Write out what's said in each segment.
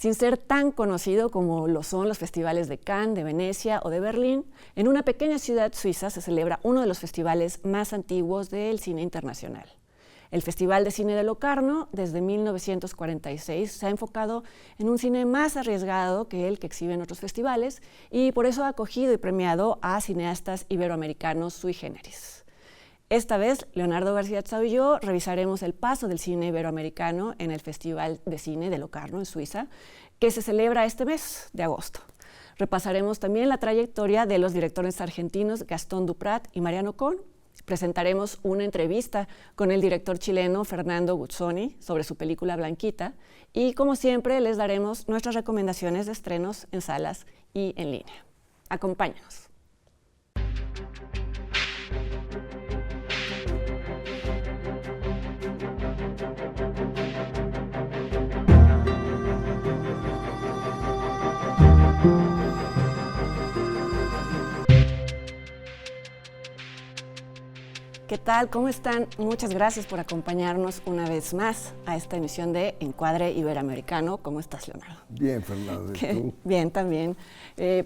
sin ser tan conocido como lo son los festivales de Cannes, de Venecia o de Berlín, en una pequeña ciudad suiza se celebra uno de los festivales más antiguos del cine internacional. El Festival de Cine de Locarno, desde 1946, se ha enfocado en un cine más arriesgado que el que exhiben otros festivales y por eso ha acogido y premiado a cineastas iberoamericanos sui generis. Esta vez, Leonardo García Tsao y yo revisaremos el paso del cine iberoamericano en el Festival de Cine de Locarno, en Suiza, que se celebra este mes de agosto. Repasaremos también la trayectoria de los directores argentinos Gastón Duprat y Mariano Cohn. Presentaremos una entrevista con el director chileno Fernando Guzzoni sobre su película Blanquita y, como siempre, les daremos nuestras recomendaciones de estrenos en salas y en línea. Acompáñanos. ¿Qué tal? ¿Cómo están? Muchas gracias por acompañarnos una vez más a esta emisión de Encuadre Iberoamericano. ¿Cómo estás, Leonardo? Bien, Fernando. ¿Y tú? Bien, también.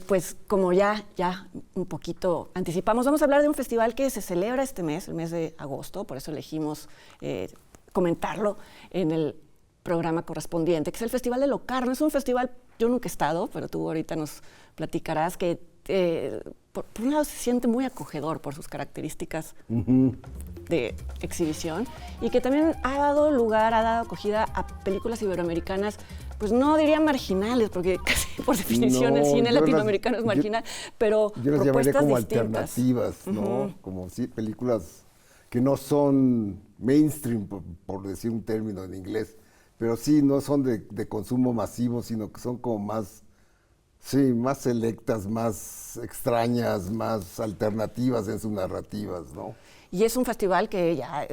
Pues como ya un poquito anticipamos, vamos a hablar de un festival que se celebra este mes, el mes de agosto, por eso elegimos comentarlo en el programa correspondiente, que es el Festival de Locarno. Es un festival, yo nunca he estado, pero tú ahorita nos platicarás que por un lado se siente muy acogedor por sus características de exhibición y que también ha dado acogida a películas iberoamericanas, pues no diría marginales, porque casi por definición el cine latinoamericano es marginal, pero yo las llamaría como distintas. Alternativas, ¿no? Como sí, películas que no son mainstream, por decir un término en inglés, pero sí no son de consumo masivo, sino que son como más selectas, más extrañas, más alternativas en sus narrativas, ¿no? Y es un festival que ya,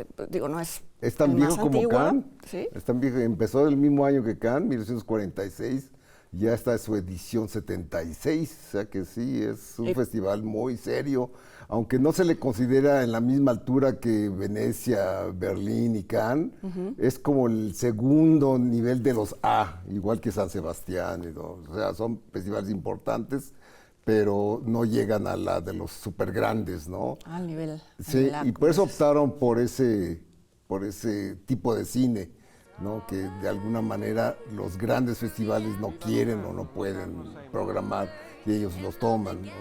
no es tan viejo como antiguo, Cannes, ¿sí? Es tan viejo, empezó el mismo año que Cannes, 1946, ya está en su edición 76, o sea que sí, es un festival muy serio, aunque no se le considera en la misma altura que Venecia, Berlín y Cannes, es como el segundo nivel de los A, igual que San Sebastián, o sea, son festivales importantes, pero no llegan a la de los super grandes, ¿no? Al nivel. Sí, y por eso optaron por ese tipo de cine, ¿no? Que de alguna manera los grandes festivales no quieren o no pueden programar y ellos los toman, ¿no?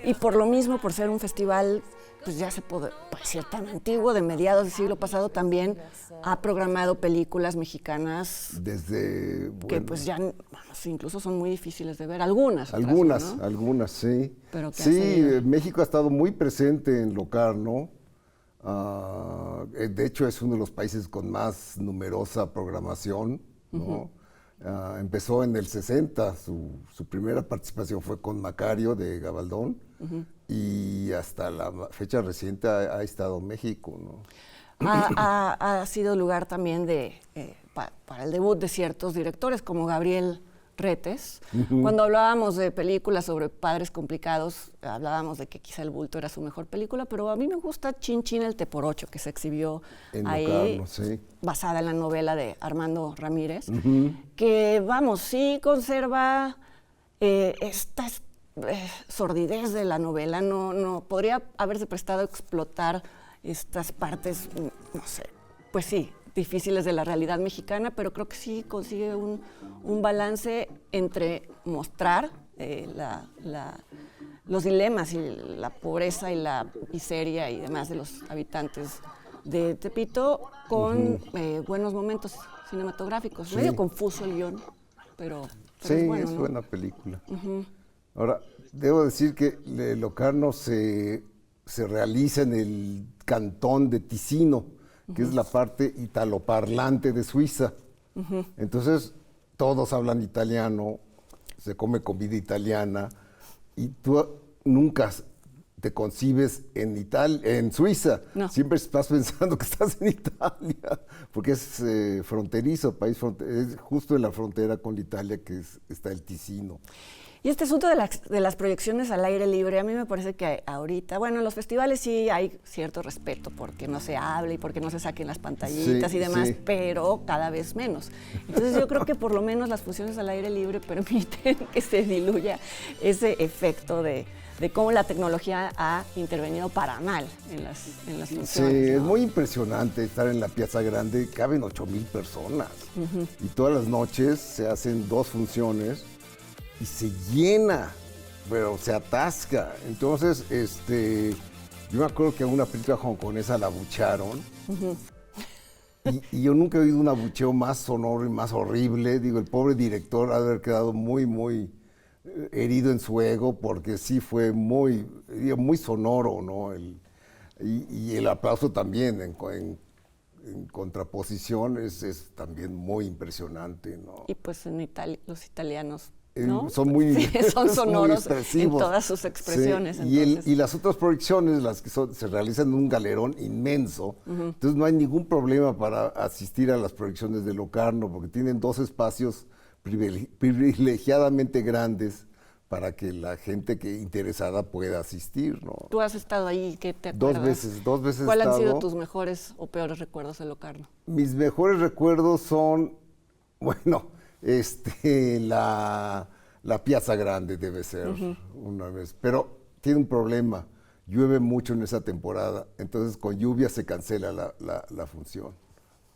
Y por lo mismo, por ser un festival, pues ya se puede decir tan antiguo, de mediados del siglo pasado, también ha programado películas mexicanas desde que pues ya, incluso son muy difíciles de ver, algunas, ¿no? Sí. Pero sí, México ha estado muy presente en Locarno. De hecho, es uno de los países con más numerosa programación, ¿no? Empezó en el 60, su primera participación fue con Macario de Gabaldón, y hasta la fecha reciente ha estado México, ¿no? Ha sido lugar también para el debut de ciertos directores como Gabriel Retes. Cuando hablábamos de películas sobre padres complicados, hablábamos de que quizá El Bulto era su mejor película, pero a mí me gusta Chin Chin el Teporocho, que se exhibió en ahí, Locarno, sí, basada en la novela de Armando Ramírez, que, sí conserva esta sordidez de la novela, no podría haberse prestado a explotar estas partes, no sé, pues sí, difíciles de la realidad mexicana, pero creo que sí consigue un balance entre mostrar los dilemas y la pobreza y la miseria y demás de los habitantes de Tepito con buenos momentos cinematográficos. Sí. Medio confuso el guión, pero sí, es bueno, es ¿no? buena película. Ahora, debo decir que Locarno se realiza en el cantón de Ticino, que es la parte italoparlante de Suiza. Entonces, todos hablan italiano, se come comida italiana, y tú nunca te concibes en Suiza. No. Siempre estás pensando que estás en Italia, porque es fronterizo, es justo en la frontera con Italia está el Ticino. Y este asunto de las proyecciones al aire libre, a mí me parece que ahorita, bueno, en los festivales sí hay cierto respeto porque no se hable y porque no se saquen las pantallitas y demás, pero cada vez menos. Entonces yo creo que por lo menos las funciones al aire libre permiten que se diluya ese efecto de cómo la tecnología ha intervenido para mal en las funciones. Sí, ¿no? Es muy impresionante estar en la Piazza Grande, caben 8,000 personas. Y todas las noches se hacen 2 funciones y se llena, pero se atasca. Entonces, yo me acuerdo que a una película hongkonesa la abuchearon. Y yo nunca he oído un abucheo más sonoro y más horrible. Digo, el pobre director ha de haber quedado muy, muy herido en su ego, porque sí fue muy sonoro, ¿no? Y el aplauso también en contraposición es también muy impresionante, ¿no? Y pues en Italia, los italianos, ¿no? Son muy, sí, son sonoros muy en todas sus expresiones. Sí. Y las otras proyecciones, las que se realizan en un galerón inmenso, entonces no hay ningún problema para asistir a las proyecciones de Locarno, porque tienen 2 espacios privilegiadamente grandes para que la gente interesada pueda asistir, ¿no? Tú has estado ahí, ¿qué te acuerdas? Dos veces ¿Cuáles han sido tus mejores o peores recuerdos de Locarno? Mis mejores recuerdos son, bueno, la Piazza Grande debe ser una vez, pero tiene un problema, llueve mucho en esa temporada, entonces con lluvia se cancela la función,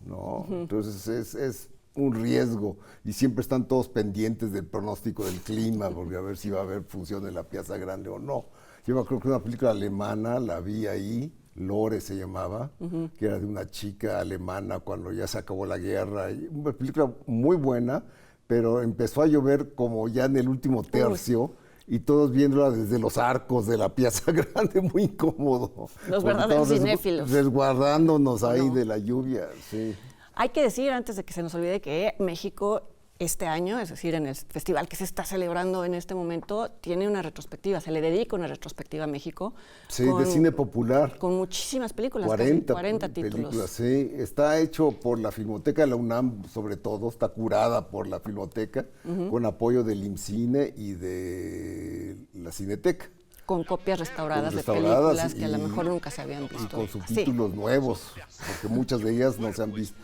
¿no? Entonces es un riesgo y siempre están todos pendientes del pronóstico del clima, porque a ver si va a haber función en la Piazza Grande o no. Yo me acuerdo que una película alemana la vi ahí, Lore se llamaba, que era de una chica alemana cuando ya se acabó la guerra. Y una película muy buena, pero empezó a llover como ya en el último tercio. Y todos viéndola desde los arcos de la Piazza Grande, muy incómodo. Los verdaderos cinéfilos. Resguardándonos ahí de la lluvia, sí. Hay que decir, antes de que se nos olvide, que México este año, es decir, en el festival que se está celebrando en este momento, tiene una retrospectiva, se le dedica una retrospectiva a México. Sí, de cine popular. Con muchísimas películas, 40 títulos. Películas, sí. Está hecho por la Filmoteca de la UNAM, sobre todo, está curada por la Filmoteca, con apoyo del IMCINE y de la Cineteca. Con copias restauradas de películas que a lo mejor nunca se habían visto. Y con subtítulos nuevos, porque muchas de ellas no se han visto.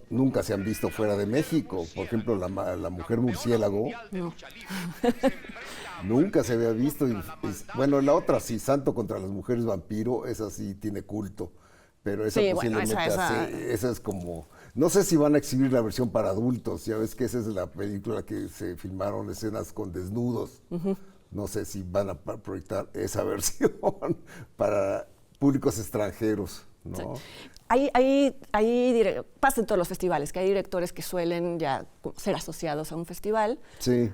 Nunca se han visto fuera de México. Por ejemplo, la mujer murciélago. No. Nunca se había visto. Bueno, la otra sí, Santo contra las mujeres vampiro, esa sí tiene culto. Pero esa posiblemente esa es como... No sé si van a exhibir la versión para adultos. Ya ves que esa es la película que se filmaron escenas con desnudos. No sé si van a proyectar esa versión para públicos extranjeros, ¿no? Sí. Pasa en todos los festivales, que hay directores que suelen ya ser asociados a un festival. Sí.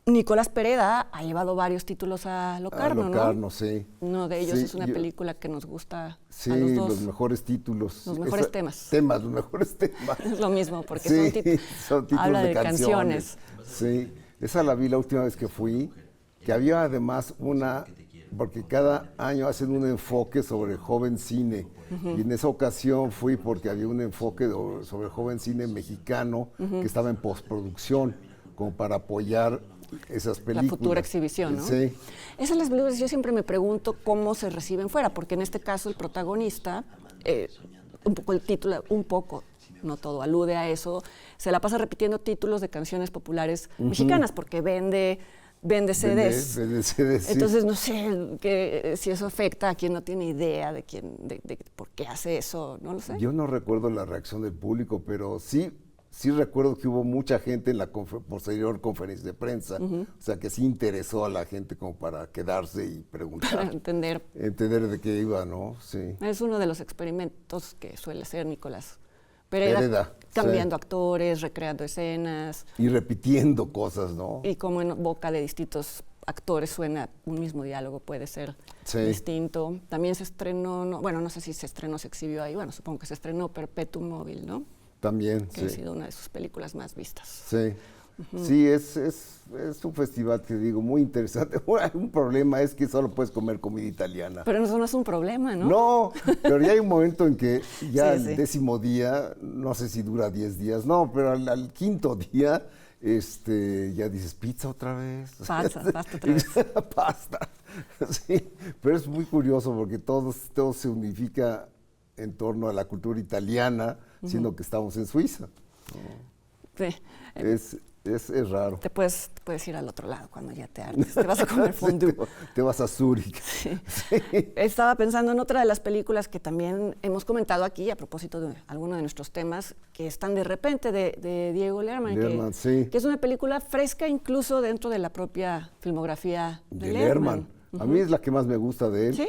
Nicolás Pereda ha llevado varios títulos a Locarno, ¿no? Locarno, sí. Uno de ellos es una película que nos gusta a los dos. Sí, los mejores títulos. Los mejores temas. Los mejores temas. Es lo mismo, porque son títulos habla de canciones. Sí, esa la vi la última vez que fui, que había además porque cada año hacen un enfoque sobre joven cine. Y en esa ocasión fui porque había un enfoque sobre joven cine mexicano que estaba en postproducción, como para apoyar esas películas. La futura exhibición, ¿no? Sí. Esas las películas yo siempre me pregunto cómo se reciben fuera, porque en este caso el protagonista, un poco el título, no todo, alude a eso, se la pasa repitiendo títulos de canciones populares mexicanas, porque vende CDs. Vende CDs, sí. Entonces no sé si eso afecta a quien no tiene idea de por qué hace eso, no lo sé. Yo no recuerdo la reacción del público, pero sí recuerdo que hubo mucha gente en la posterior conferencia de prensa, o sea que sí interesó a la gente como para quedarse y preguntar. Para entender de qué iba, ¿no? Sí. Es uno de los experimentos que suele hacer Nicolás Pereda, cambiando actores, recreando escenas. Y repitiendo cosas, ¿no? Y como en boca de distintos actores suena un mismo diálogo, puede ser distinto. También se estrenó, no sé si se estrenó, se exhibió ahí, supongo que se estrenó Perpetuum Mobile, ¿no? También, que ha sido una de sus películas más vistas. Sí. Sí, es un festival que digo muy interesante. Un problema es que solo puedes comer comida italiana. Pero eso no es un problema, ¿no? No, pero ya hay un momento en que ya el 10º día, no sé si dura 10 días, no, pero al 5.º día Ya dices, pizza otra vez. Pasta otra vez. Pasta. Sí, pero es muy curioso porque todo se unifica en torno a la cultura italiana, siendo que estamos en Suiza. Sí. Es raro. Te puedes ir al otro lado cuando ya te hartes. Te vas a comer fondue. Te vas a Zúrich. Sí. Sí. Estaba pensando en otra de las películas que también hemos comentado aquí a propósito de alguno de nuestros temas, que están de repente de Diego Lerman, sí. que es una película fresca incluso dentro de la propia filmografía de Lerman. A mí es la que más me gusta de él. ¿Sí?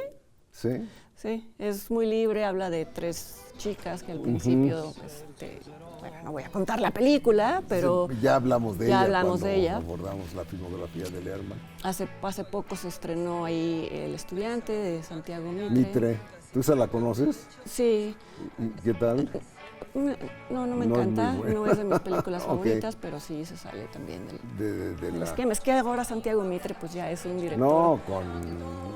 Sí. Sí, es muy libre, habla de 3 chicas que al principio, bueno, no voy a contar la película, pero ya hablamos de ya ella hablamos cuando de ella. abordamos la filmografía de Lerman. Hace poco se estrenó ahí El estudiante de Santiago Mitre. Mitre. ¿Tú esa la conoces? Sí. ¿Y qué tal? No me encanta, no es de mis películas favoritas, pero sí se sale también del esquema. Es que ahora Santiago Mitre pues ya es un director. No, con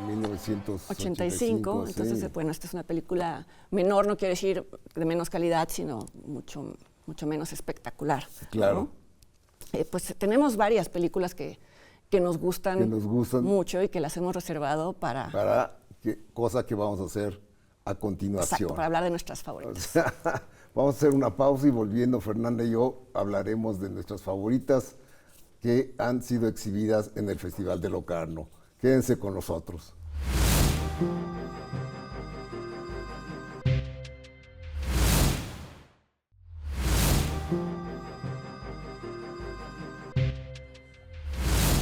1985. Entonces, bueno, esta es una película menor, no quiero decir de menos calidad, sino mucho menos espectacular. Claro. ¿No? Pues tenemos varias películas que nos gustan mucho y que las hemos reservado para cosa que vamos a hacer a continuación. Exacto, para hablar de nuestras favoritas. O sea, vamos a hacer una pausa y volviendo, Fernanda y yo hablaremos de nuestras favoritas que han sido exhibidas en el Festival de Locarno. Quédense con nosotros.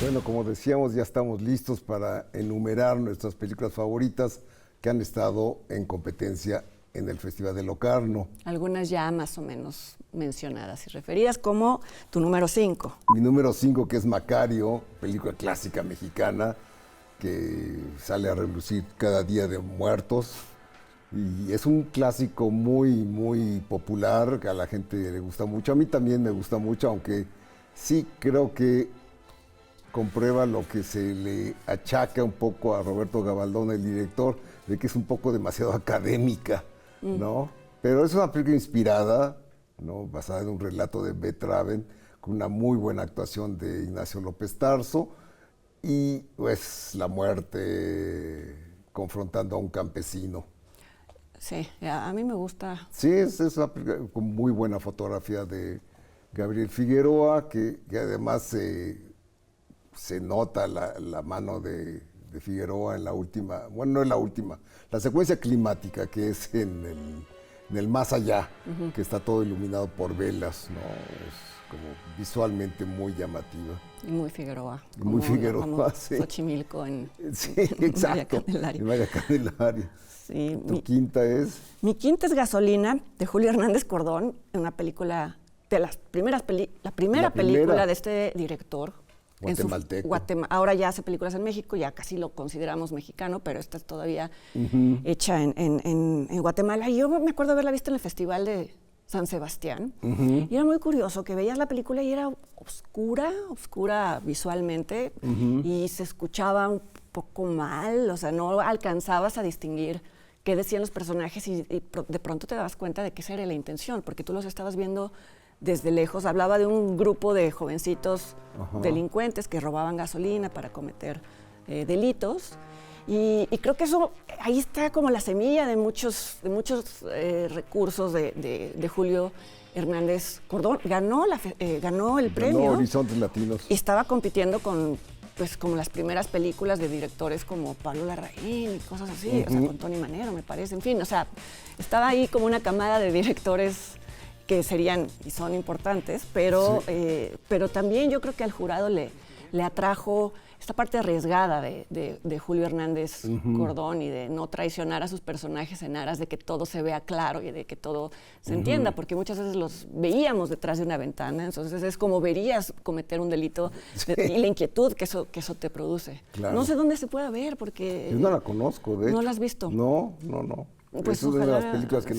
Bueno, como decíamos, ya estamos listos para enumerar nuestras películas favoritas que han estado en competencia en el Festival de Locarno. Algunas ya más o menos mencionadas y referidas, como tu número 5. Mi número 5, que es Macario, película clásica mexicana que sale a relucir cada Día de Muertos. Y es un clásico muy, muy popular, que a la gente le gusta mucho. A mí también me gusta mucho, aunque sí creo que comprueba lo que se le achaca un poco a Roberto Gabaldón, el director, de que es un poco demasiado académica, ¿no? Pero es una película inspirada, ¿no? Basada en un relato de Beethoven, con una muy buena actuación de Ignacio López Tarso, y pues la muerte confrontando a un campesino. Sí, a mí me gusta. Sí, es una película con muy buena fotografía de Gabriel Figueroa, que además se nota la mano de Figueroa en la última, bueno, no en la última, la secuencia climática que es en el más allá, que está todo iluminado por velas, ¿no? Es como visualmente muy llamativa. Y muy Figueroa. Muy Figueroa, sí. Xochimilco en exacto, María Candelaria. En María Candelaria. Sí, ¿Tu quinta es? Mi quinta es Gasolina, de Julio Hernández Cordón, una película, de las primeras la primera película de este director. Guatemalteco. Ahora ya hace películas en México, ya casi lo consideramos mexicano, pero esta es todavía hecha en Guatemala. Y yo me acuerdo haberla visto en el Festival de San Sebastián. Y era muy curioso que veías la película y era oscura visualmente, y se escuchaba un poco mal, o sea, no alcanzabas a distinguir qué decían los personajes y de pronto te dabas cuenta de que esa era la intención, porque tú los estabas viendo desde lejos. Hablaba de un grupo de jovencitos delincuentes que robaban gasolina para cometer delitos. Y creo que eso, ahí está como la semilla de muchos recursos de Julio Hernández Cordón. Ganó el premio. Ganó Horizontes Latinos. Y estaba compitiendo con, pues, como las primeras películas de directores como Pablo Larraín y cosas así, o sea, con Tony Manero, me parece. En fin, o sea, estaba ahí como una camada de directores que serían y son importantes, pero también yo creo que al jurado le atrajo esta parte arriesgada de Julio Hernández Cordón, y de no traicionar a sus personajes en aras de que todo se vea claro y de que todo se entienda, porque muchas veces los veíamos detrás de una ventana, entonces es como verías cometer un delito y la inquietud que eso te produce. Claro. No sé dónde se pueda ver, porque... Yo no la conozco, de hecho. ¿No la has visto? No. Pues es una de las películas que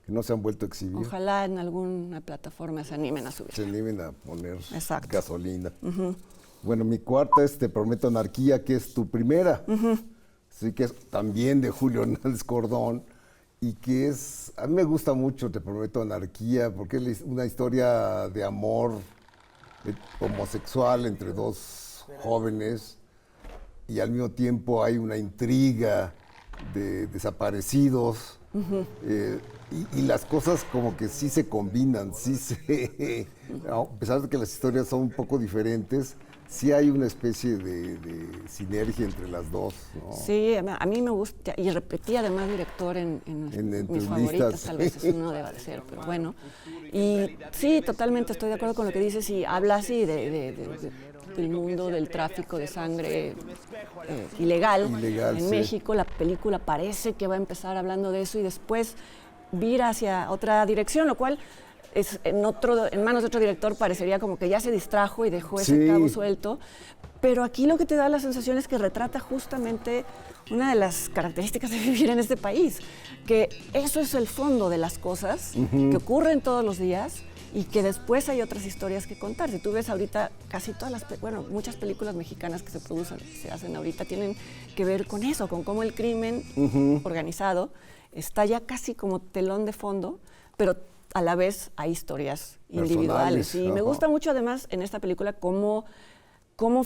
no se han vuelto a exhibir. Ojalá en alguna plataforma se animen a subir. Se animen a poner gasolina. Uh-huh. Bueno, mi cuarta es Te Prometo Anarquía, que es tu primera. Uh-huh. Sí, que es también de Julio Hernández Cordón, y que a mí me gusta mucho Te Prometo Anarquía, porque es una historia de amor homosexual entre dos jóvenes y al mismo tiempo hay una intriga de desaparecidos. Y las cosas como que sí se combinan, a pesar de que las historias son un poco diferentes, sí hay una especie de sinergia entre las dos, ¿no? Sí, a mí me gusta, y repetí además director en mis favoritas, tal vez eso no deba de ser, pero bueno. Y sí, totalmente estoy de acuerdo con lo que dices, y habla así del mundo del tráfico de sangre ilegal en México. La película parece que va a empezar hablando de eso y después vira hacia otra dirección, lo cual en manos de otro director parecería como que ya se distrajo y dejó ese cabo suelto. Pero aquí lo que te da la sensación es que retrata justamente una de las características de vivir en este país, que eso es el fondo de las cosas que ocurren todos los días y que después hay otras historias que contar. Si tú ves ahorita casi todas muchas películas mexicanas que se hacen ahorita tienen que ver con eso, con cómo el crimen organizado está ya casi como telón de fondo, pero a la vez hay historias individuales. Y me gusta mucho además en esta película cómo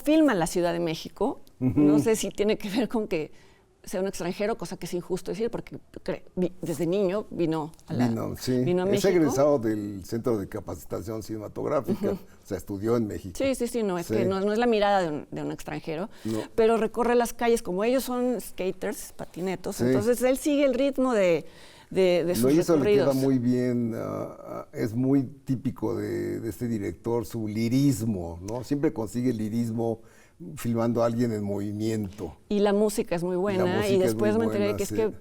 filman la Ciudad de México. No sé si tiene que ver con que sea un extranjero, cosa que es injusto decir, porque desde niño vino a México. Es egresado del Centro de Capacitación Cinematográfica, o sea, estudió en México. Sí, no es la mirada de un extranjero, pero recorre las calles, como ellos son skaters, patinetos, entonces él sigue el ritmo de sus recorridos. Eso le queda muy bien, es muy típico de este director, su lirismo, ¿no? Siempre consigue el lirismo filmando a alguien en movimiento. Y la música es muy buena, y después me enteré que es que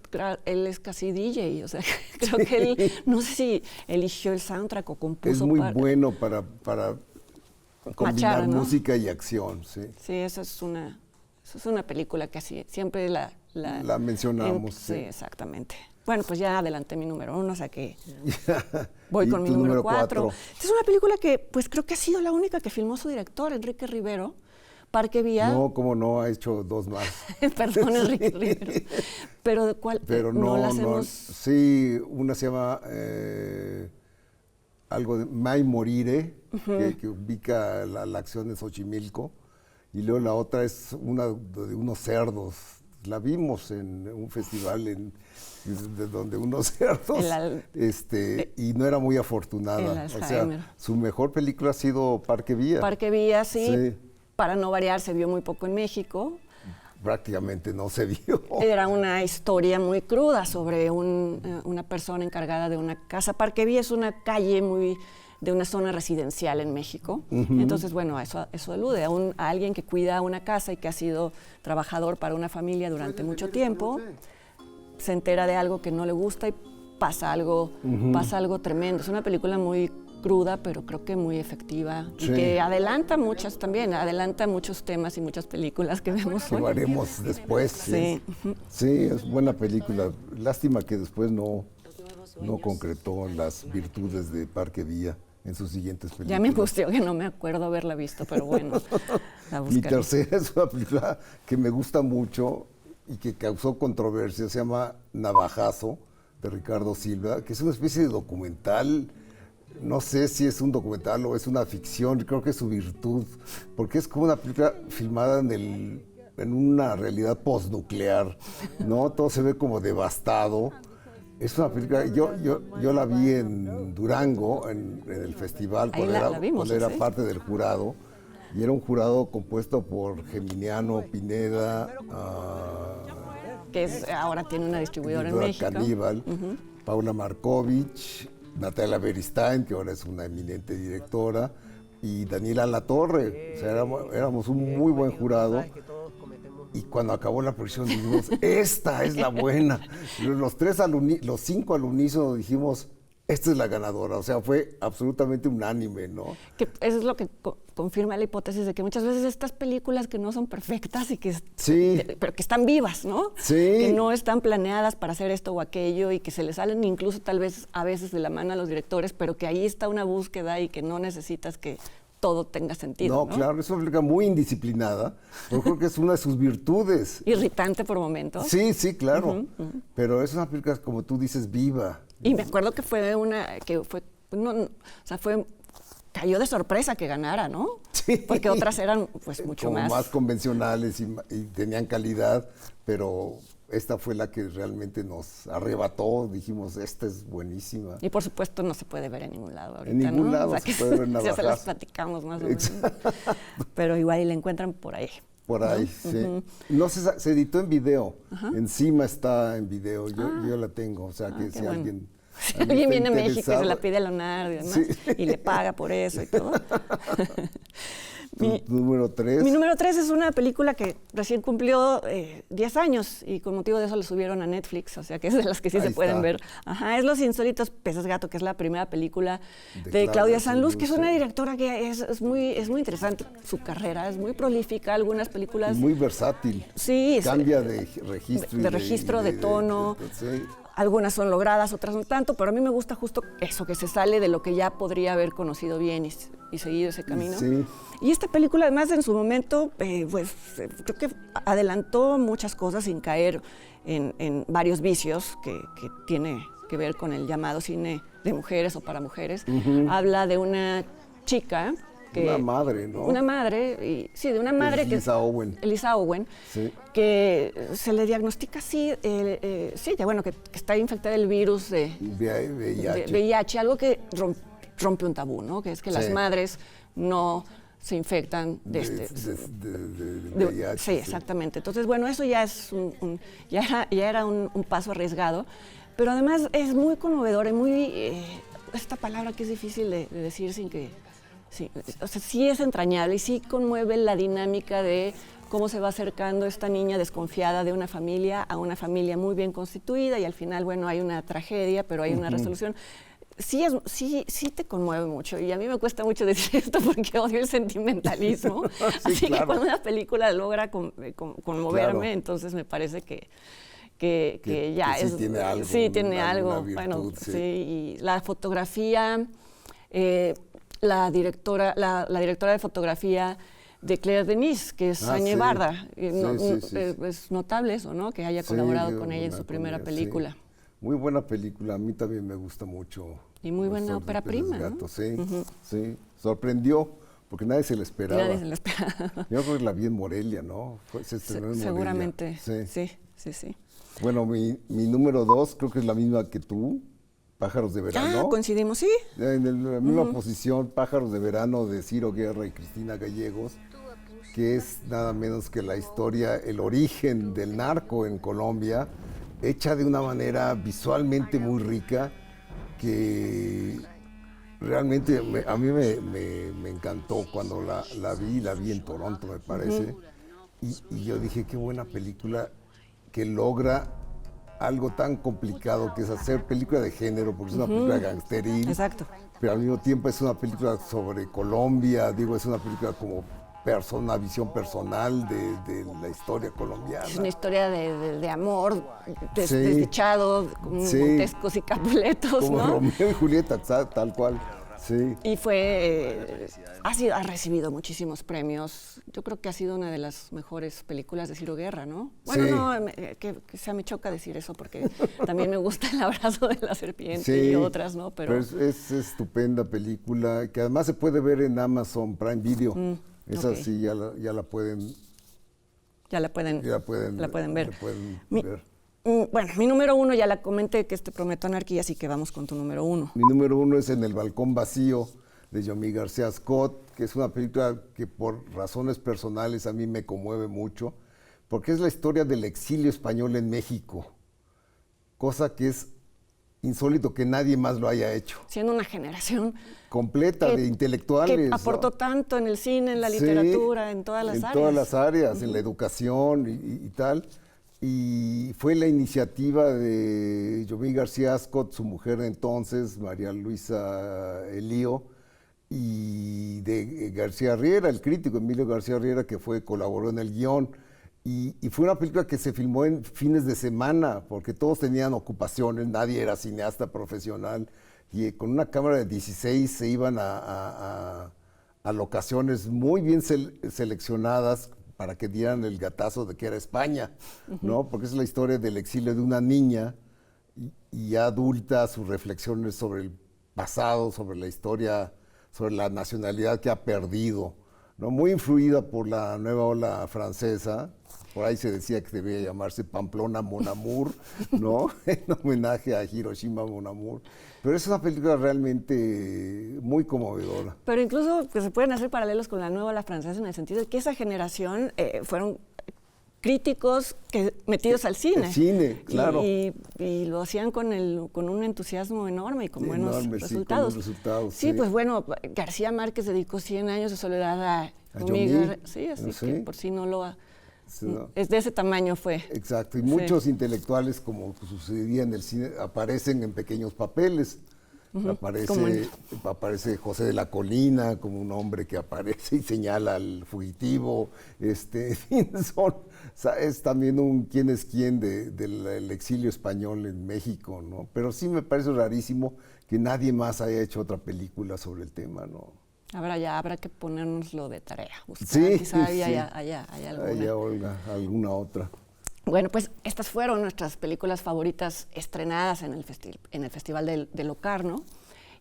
él es casi DJ, o sea, creo que él, no sé si eligió el soundtrack o compuso. Es muy bueno para combinar música y acción, sí. Sí, eso es una película que siempre la mencionamos. Sí, exactamente. Bueno, pues ya adelanté mi número 1, o sea que voy con mi número 4. Esta es una película que pues creo que ha sido la única que filmó su director, Enrique Rivero, Parque Vía. No, cómo no, ha hecho 2 más. Perdón, Enrique Rivero. Pero ¿cuál? Pero no las hemos... Sí, una se llama algo de Mai Morire, que ubica la acción de Xochimilco, y luego la otra es una de unos cerdos. La vimos en un festival de donde unos cerdos, y no era muy afortunada. O sea, su mejor película ha sido Parque Vía. Parque Vía, sí. Para no variar, se vio muy poco en México. Prácticamente no se vio. Era una historia muy cruda sobre una persona encargada de una casa. Parque Vía es una calle de una zona residencial en México. Entonces, bueno, eso alude a alguien que cuida una casa y que ha sido trabajador para una familia durante mucho tiempo. Se entera de algo que no le gusta y pasa algo tremendo. Es una película muy cruda, pero creo que muy efectiva, y que adelanta muchos temas y muchas películas que vemos hoy. Que veremos después. Sí, es buena película. Lástima que después no concretó las virtudes de Parque Vía en sus siguientes películas. Ya me angustió que no me acuerdo haberla visto, pero bueno, la buscaré. Mi tercera es una película que me gusta mucho y que causó controversia, se llama Navajazo, de Ricardo Silva, que es una especie de documental. No sé si es un documental o es una ficción, creo que es su virtud, porque es como una película filmada en una realidad postnuclear, ¿no? Todo se ve como devastado. Es una película, yo la vi en Durango, en el festival, cuando era parte del jurado, y era un jurado compuesto por Geminiano, Pineda, que ahora tiene una distribuidora en México. Caníbal, Paula Markovich, Natalia Beristain, que ahora es una eminente directora, y Daniela Latorre. O sea, éramos un muy buen jurado. Y cuando acabó la proyección dijimos, esta es la buena. Los 5 al unísono dijimos, esta es la ganadora. O sea, fue absolutamente unánime, ¿no? Que eso es lo que confirma la hipótesis de que muchas veces estas películas que no son perfectas y pero que están vivas, ¿no? Sí. Que no están planeadas para hacer esto o aquello y que se les salen incluso tal vez a veces de la mano a los directores, pero que ahí está una búsqueda y que no necesitas que todo tenga sentido. No, claro, es una película muy indisciplinada. Yo creo que es una de sus virtudes. Irritante por momentos. Sí, claro. Pero es una película, como tú dices, viva. Y me acuerdo que fue cayó de sorpresa que ganara, ¿no? Sí. Porque otras eran pues mucho como más. más convencionales y tenían calidad, pero esta fue la que realmente nos arrebató. Dijimos, esta es buenísima. Y por supuesto no se puede ver en ningún lado ahorita, En ningún ¿no? lado O sea, se puede ver ya se las Navajas. platicamos más o menos. Pero igual y la encuentran por ahí. Por ahí, sí. No se editó en video. Encima está en video. Yo la tengo. O sea, que qué si bueno. alguien... Si alguien viene a México y se la interesado, pide a Leonardo y demás, Sí. y le paga por eso y todo. tu número 3. Mi número 3 es una película que recién cumplió 10 años y con motivo de eso la subieron a Netflix, o sea que es de las que sí Ahí se pueden está. ver. Ajá, es Los insólitos peces gato, que es la primera película De de Claudia Claudia Sanluz, que es una sí. directora que es muy interesante su carrera, es muy prolífica, algunas películas... Muy versátil. Sí, Cambia de registro. de registro, de tono. Sí. Algunas son logradas, otras no tanto, pero a mí me gusta justo eso, que se sale de lo que ya podría haber conocido bien y seguido ese camino. Sí. Y esta película, además, en su momento, creo que adelantó muchas cosas sin caer en varios vicios que tiene que ver con el llamado cine de mujeres o para mujeres. Habla de una chica Una madre, ¿no? Una madre, de una madre que... Elisa Owen. Elisa Owen, Sí. que se le diagnostica que está infectada del virus de VIH. VIH, algo que rompe un tabú, ¿no? Que es que las Sí. madres no se infectan de VIH. sí, exactamente. Entonces, bueno, eso ya es ya era un paso arriesgado, pero además es muy conmovedor y muy esta palabra que es difícil de decir sin que sí, o sea, sí es entrañable y sí conmueve la dinámica de cómo se va acercando esta niña desconfiada de una familia a una familia muy bien constituida y al final, bueno, hay una tragedia, pero hay una resolución. Sí te conmueve mucho y a mí me cuesta mucho decir esto porque odio el sentimentalismo. Sí, así claro. que cuando una película logra conmoverme, Claro. entonces me parece que que ya sí es... tiene algo, Sí, tiene alguna algo. virtud, Bueno, sí. sí, y la fotografía, la directora de fotografía de Claire Denis, que es Añe sí. Barda. Sí. Es notable eso, ¿no? Que haya Sí, colaborado con ella en una su primera con ella, película. sí. Muy buena película, a mí también me gusta mucho. Y muy Los buena Sordos ópera Peces prima, ¿no? Gato, sí, sí. Sorprendió, porque nadie se la esperaba. Nadie se lo espera. Yo creo que la vi en Morelia, ¿no? Se estrenó en Morelia. Seguramente. Sí. Sí. Bueno, mi número 2 creo que es la misma que tú, Pájaros de Verano. Coincidimos, sí. En la misma posición, Pájaros de Verano de Ciro Guerra y Cristina Gallegos, que es nada menos que la historia, el origen del narco en Colombia, hecha de una manera visualmente muy rica, que realmente a mí me encantó cuando la vi en Toronto, me parece, y yo dije, qué buena película que logra algo tan complicado que es hacer película de género, porque es una película gangsteril. Exacto. Pero al mismo tiempo es una película sobre Colombia, es una película como una visión personal de la historia colombiana. Es una historia de amor, Sí. desdichado, con Sí. Montescos y Capuletos, Como ¿no? Romeo y Julieta, tal cual. Sí. Y ha recibido muchísimos premios. Yo creo que ha sido una de las mejores películas de Ciro Guerra, ¿no? Bueno, Sí. no, que me choca decir eso porque también me gusta El abrazo de la serpiente Sí, y otras, ¿no? Pero es estupenda película, que además se puede ver en Amazon Prime Video. Esa ok. sí ya la pueden ya la pueden ver. la pueden ver. Bueno, mi número 1 ya la comenté, que es Te prometo anarquía, así que vamos con tu número 1. Mi número 1 es En el balcón vacío, de Yomi García Scott, que es una película que por razones personales a mí me conmueve mucho, porque es la historia del exilio español en México, cosa que es insólito que nadie más lo haya hecho. Siendo una generación Completa de intelectuales. que aportó tanto en el cine, en la Sí, literatura, en todas las áreas. En todas las áreas, en la educación y tal. Y fue la iniciativa de Yomi García Scott, su mujer entonces, María Luisa Elío, y de García Riera, el crítico Emilio García Riera, que colaboró en el guión. Y fue una película que se filmó en fines de semana, porque todos tenían ocupaciones, nadie era cineasta profesional. Y con una cámara de 16 se iban a locaciones muy bien seleccionadas para que dieran el gatazo de que era España, ¿no? Porque es la historia del exilio de una niña y ya adulta, sus reflexiones sobre el pasado, sobre la historia, sobre la nacionalidad que ha perdido, ¿no? Muy influida por la nueva ola francesa. Por ahí se decía que debía llamarse Pamplona Mon Amour, ¿no? En homenaje a Hiroshima Mon Amour. Pero es una película realmente muy conmovedora. Pero incluso que se pueden hacer paralelos con la nueva ola francesa en el sentido de que esa generación fueron críticos metidos al cine. El cine, claro. Y lo hacían con un entusiasmo enorme y con buenos resultados. Sí, con resultados. Sí, pues bueno, García Márquez dedicó 100 años de soledad a Yomi. Sí, así que por si no lo ha... Sí, no. Es de ese tamaño fue. Exacto, y muchos intelectuales, como sucedía en el cine, aparecen en pequeños papeles. Aparece José de la Colina como un hombre que aparece y señala al fugitivo. Es también un quién es quién del exilio español en México, ¿no? Pero sí me parece rarísimo que nadie más haya hecho otra película sobre el tema, ¿no? Habrá que ponernoslo de tarea. Buscar, sí, quizá sí. haya alguna. Olga, alguna otra. Bueno, pues estas fueron nuestras películas favoritas estrenadas en el Festival de Locarno.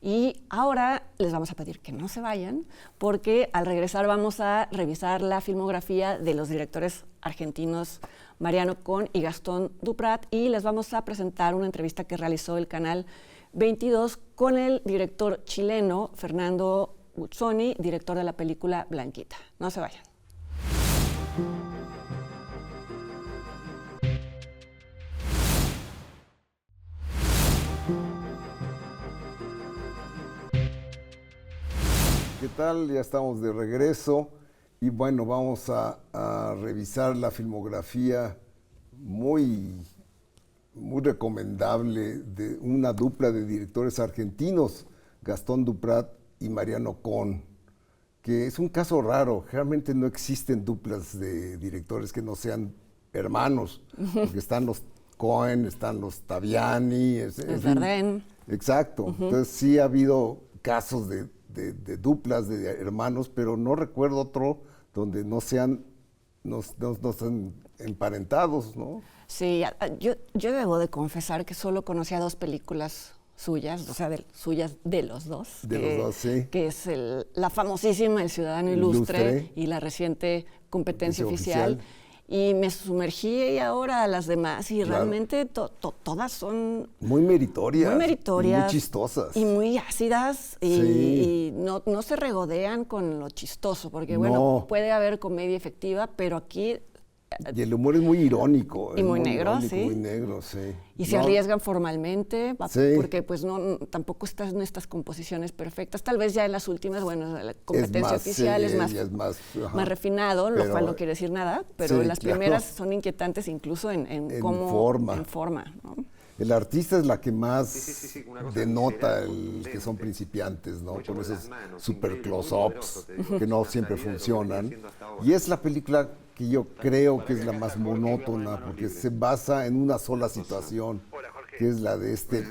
Y ahora les vamos a pedir que no se vayan, porque al regresar vamos a revisar la filmografía de los directores argentinos Mariano Cohn y Gastón Duprat, y les vamos a presentar una entrevista que realizó el Canal 22 con el director chileno Fernando Guzzoni, director de la película Blanquita. No se vayan. ¿Qué tal? Ya estamos de regreso y bueno, vamos a revisar la filmografía muy recomendable de una dupla de directores argentinos, Gastón Duprat y Mariano Cohn, que es un caso raro. Realmente no existen duplas de directores que no sean hermanos, porque están los Cohen, están los Taviani. Dardenne. Exacto. Entonces sí ha habido casos de duplas de hermanos, pero no recuerdo otro donde no sean emparentados, ¿no? Sí, yo debo de confesar que solo conocía 2 películas suyas, o sea, suyas de los dos. De los dos, sí. Que es la famosísima El Ciudadano Ilustre y la reciente Competencia Oficial. Y me sumergí ahora a las demás y realmente todas son... Muy meritorias. Muy meritorias. Y muy chistosas. Y muy ácidas. Y no se regodean con lo chistoso, porque bueno, puede haber comedia efectiva, pero aquí... Y el humor es muy irónico. Y muy negro, irónico, sí. Muy negro, sí. Y se arriesgan formalmente, porque pues tampoco están en estas composiciones perfectas. Tal vez ya en las últimas, bueno, la Competencia Oficial es más refinado, lo cual no quiere decir nada, pero las primeras son inquietantes incluso en cómo... En forma, ¿no? El artista es la que más denota que son principiantes, ¿no? Con esos super close-ups que no siempre funcionan. Y es la película que yo creo que es la más monótona, porque se basa en una sola situación, que es la de este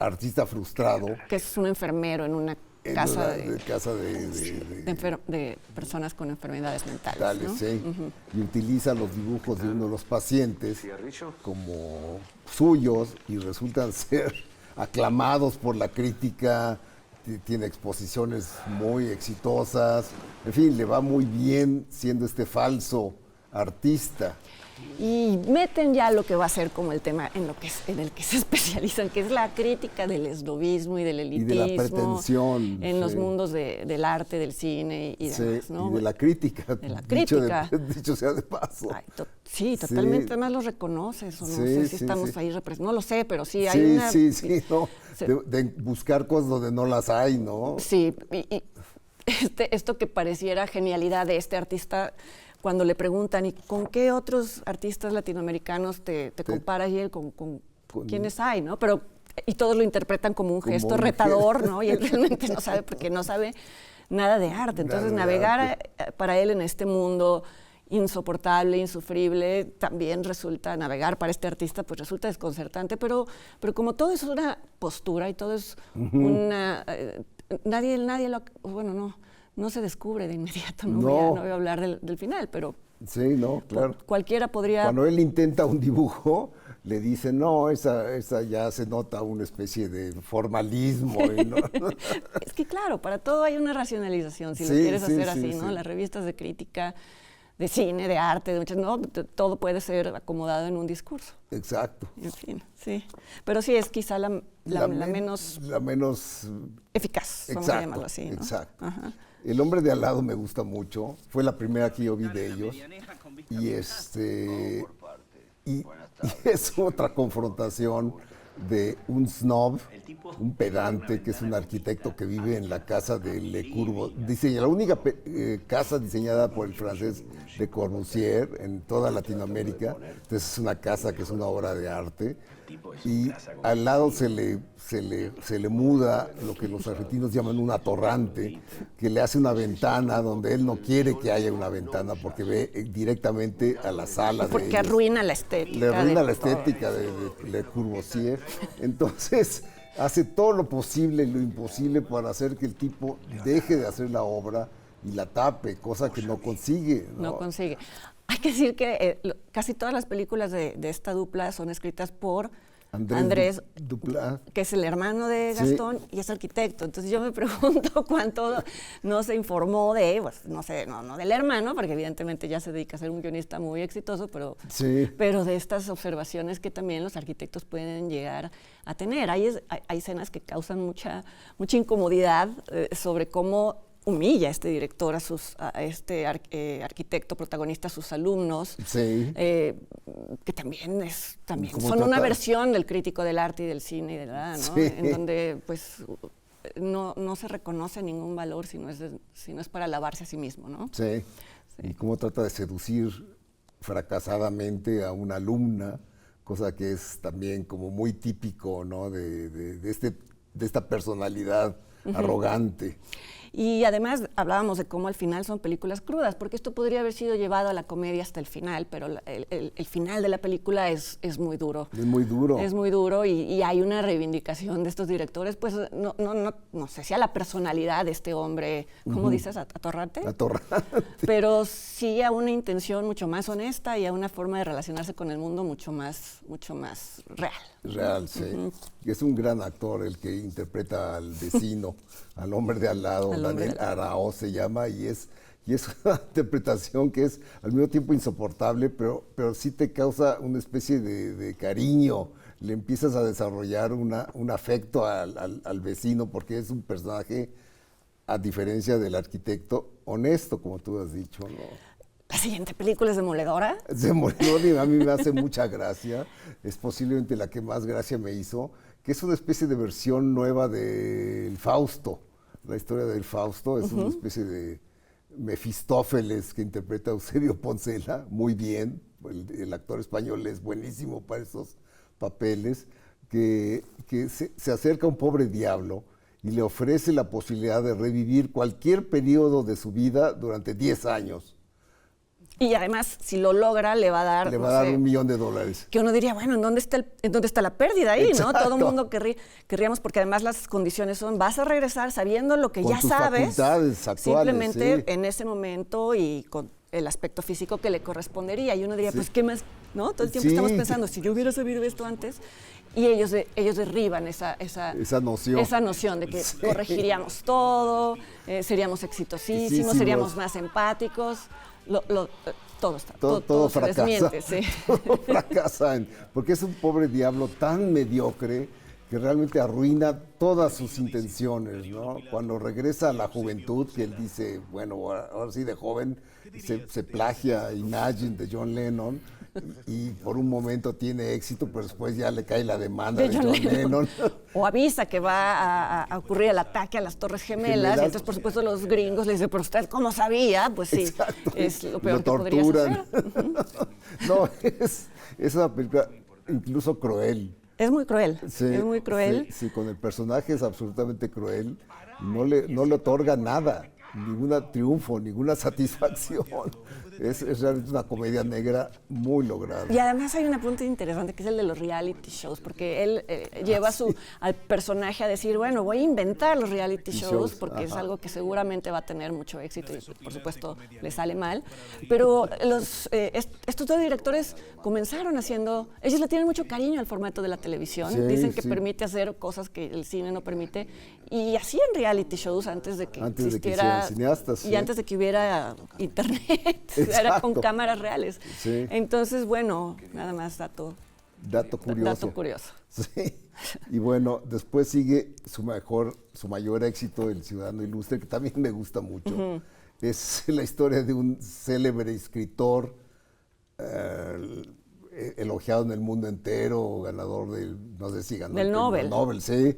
artista frustrado. Que es un enfermero en una casa de personas con enfermedades mentales, ¿no? Sí. Y utiliza los dibujos de uno de los pacientes como suyos y resultan ser aclamados por la crítica. Tiene exposiciones muy exitosas, en fin, le va muy bien siendo este falso artista. Y meten ya lo que va a ser como el tema en el que se especializan, que es la crítica del esnobismo y del elitismo. Y de la pretensión. En los mundos del arte, del cine y demás, ¿no? Y de la crítica. De la crítica. Dicho sea de paso. Ay, sí, totalmente. Además lo reconoces, o no sé si estamos ahí representados. No lo sé, pero sí hay una... no. De buscar cosas donde no las hay, ¿no? Sí, y esto que pareciera genialidad de este artista... Cuando le preguntan, ¿y con qué otros artistas latinoamericanos te comparas, y él con quiénes hay, ¿no? Y todos lo interpretan como un gesto retador, ¿no? Y él realmente no sabe, porque no sabe nada de arte. Entonces, navegar para él en este mundo insoportable, insufrible, también navegar para este artista, pues resulta desconcertante, pero como todo es una postura y todo es una... nadie no se descubre de inmediato, no voy a hablar del final, pero sí, no, claro. Cualquiera podría... Cuando él intenta un dibujo, le dicen, no, esa ya se nota una especie de formalismo. Y no. Es que claro, para todo hay una racionalización, si lo quieres hacer así, ¿no? Las revistas de crítica, de cine, de arte, ¿no? Todo puede ser acomodado en un discurso. Exacto. En fin, sí. Pero sí es quizá la menos... La menos... eficaz, vamos a llamarlo así, ¿no? Exacto. El hombre de al lado me gusta mucho. Fue la primera que yo vi de ellos. Y y es otra confrontación de un snob, un pedante, que es un arquitecto que vive en la casa de Le Corbusier, la única casa diseñada por el francés Le Corbusier en toda Latinoamérica. Entonces es una casa que es una obra de arte. Y al lado se le muda lo que los argentinos llaman un atorrante, que le hace una ventana donde él no quiere que haya una ventana porque ve directamente a la sala. Porque arruina la estética. Le arruina la estética de Le Corbusier. Entonces hace todo lo posible y lo imposible para hacer que el tipo deje de hacer la obra y la tape, cosa que no consigue. No consigue. Hay que decir que casi todas las películas de esta dupla son escritas por Andrés Duplat, que es el hermano de Gastón, y es arquitecto. Entonces yo me pregunto cuánto no se informó de, pues, no sé, no del hermano, porque evidentemente ya se dedica a ser un guionista muy exitoso, pero de estas observaciones que también los arquitectos pueden llegar a tener. Hay escenas que causan mucha incomodidad sobre cómo humilla a este director, a este arquitecto protagonista, a sus alumnos, que también son una versión del crítico del arte y del cine y de la, ¿no? En donde pues no se reconoce ningún valor si no es para alabarse a sí mismo, ¿no? Sí. Y cómo trata de seducir fracasadamente a una alumna, cosa que es también como muy típico, ¿no? de esta personalidad arrogante. Y además hablábamos de cómo al final son películas crudas, porque esto podría haber sido llevado a la comedia hasta el final, pero el final de la película es muy duro. Es muy duro. Es muy duro y hay una reivindicación de estos directores, pues no sé si a la personalidad de este hombre, ¿cómo dices? ¿Atorrante? Atorrante. Pero sí a una intención mucho más honesta y a una forma de relacionarse con el mundo mucho más real. Real, sí. Es un gran actor el que interpreta al vecino, al hombre de al lado, Daniel Araoz se llama, y es una interpretación que es al mismo tiempo insoportable, pero sí te causa una especie de cariño. Le empiezas a desarrollar un afecto al vecino, porque es un personaje, a diferencia del arquitecto, honesto, como tú has dicho, ¿no? La siguiente película es Demoledora. Demoledora, y a mí me hace mucha gracia. Es posiblemente la que más gracia me hizo, que es una especie de versión nueva del Fausto. La historia del Fausto es una especie de Mefistófeles que interpreta Eusebio Poncela muy bien. El actor español es buenísimo para esos papeles, que se acerca a un pobre diablo y le ofrece la posibilidad de revivir cualquier periodo de su vida durante 10 años. Y además, si lo logra, le va a dar... Le va a dar $1 millón. Que uno diría, bueno, ¿en dónde está la pérdida ahí? Exacto. ¿No? Todo el mundo querríamos, porque además las condiciones son, vas a regresar sabiendo lo que con ya tus sabes, facultades actuales, simplemente en ese momento y con el aspecto físico que le correspondería. Y uno diría, pues, ¿qué más? ¿No? Todo el tiempo estamos pensando, si yo hubiera sabido esto antes... Y ellos derriban esa noción de que corregiríamos todo, seríamos exitosísimos, seríamos más empáticos. Todo fracasa, se desmiente, sí. Todo fracasa, porque es un pobre diablo tan mediocre que realmente arruina todas sus intenciones, ¿no? Cuando regresa a la juventud, que él dice, bueno, ahora sí de joven, se plagia Imagine de John Lennon, y por un momento tiene éxito, pero después ya le cae la demanda de John Lennon. O avisa que va a ocurrir el ataque a las Torres Gemelas, y entonces por supuesto los gringos le dicen, pero usted ¿cómo sabía? Pues sí, exacto. Es lo peor que podrías hacer. No, es una película incluso cruel. Es muy cruel, sí, es muy cruel. Sí, con el personaje es absolutamente cruel, no le otorga nada, ningún triunfo, ninguna satisfacción. Es realmente una comedia negra muy lograda. Y además hay un apunte interesante que es el de los reality shows, porque él lleva al personaje a decir, bueno, voy a inventar los reality shows porque es algo que seguramente va a tener mucho éxito y por supuesto le sale mal. Pero estos dos directores comenzaron haciendo, ellos le tienen mucho cariño al formato de la televisión, Sí, dicen que sí. permite hacer cosas que el cine no permite y hacían reality shows antes de que Antes de que existiera hicieran cineastas, y sí. antes de que hubiera internet, era con Exacto. cámaras reales. Sí. Entonces, bueno, nada más dato Curioso. Dato curioso. Sí. Y bueno, después sigue su mayor éxito, El Ciudadano Ilustre, que también me gusta mucho. Es la historia de un célebre escritor elogiado en el mundo entero, ganador del, no sé si ganó Del el premio Nobel. Nobel, sí,